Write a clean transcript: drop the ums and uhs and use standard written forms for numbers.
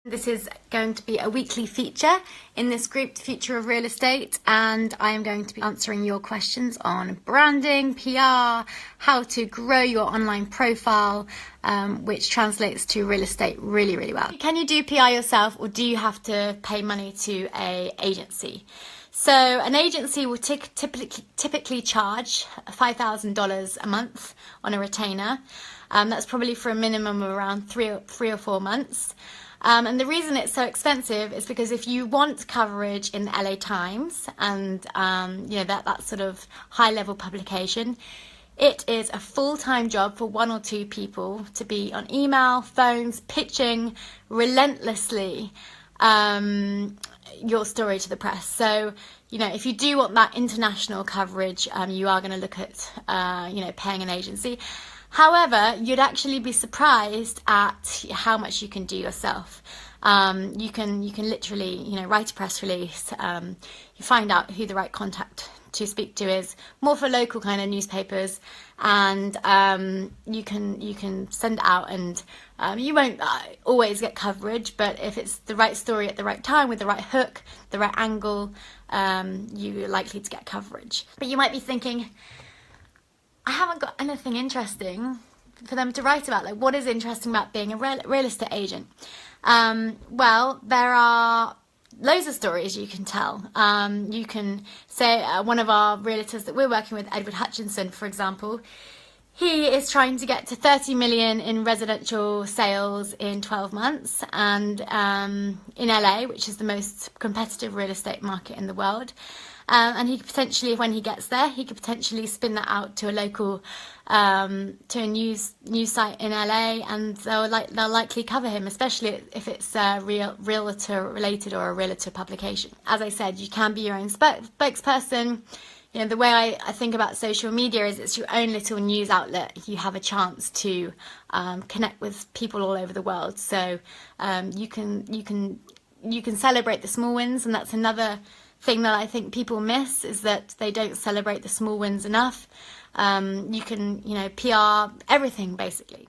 This is going to be a weekly feature in this group, The Future of Real Estate, and I am going to be answering your questions on branding, PR, how to grow your online profile, which translates to real estate really, really well. Can you do PR yourself, or do you have to pay money to an agency? So an agency will typically charge $5,000 a month on a retainer. That's probably for a minimum of around three or 4 months. And the reason it's so expensive is because if you want coverage in the LA Times and that sort of high-level publication, it is a full-time job for 1 or 2 people to be on email, phones, pitching relentlessly your story to the press. So, if you do want that international coverage, you are going to look at, paying an agency. However, you'd actually be surprised at how much you can do yourself. You can literally, write a press release. You find out who the right contact to speak to is, more for local kind of newspapers, and you can send it out, and you won't always get coverage, but if it's the right story at the right time with the right hook, the right angle, you're likely to get coverage. But you might be thinking, I haven't got anything interesting for them to write about. Like, what is interesting about being a real estate agent? Well, there are loads of stories you can tell. You can say one of our realtors that we're working with, Edward Hutchinson, for example, he is trying to get to 30 million in residential sales in 12 months, and in LA, which is the most competitive real estate market in the world. And he could potentially, when he gets there, he could potentially spin that out to a local, to a news site in LA, and they'll likely cover him, especially if it's realtor related or a realtor publication. As I said, you can be your own spokesperson. The way I think about social media is it's your own little news outlet. You have a chance to connect with people all over the world. So you can celebrate the small wins, and that's another thing that I think people miss, is that they don't celebrate the small wins enough. You can, PR everything basically.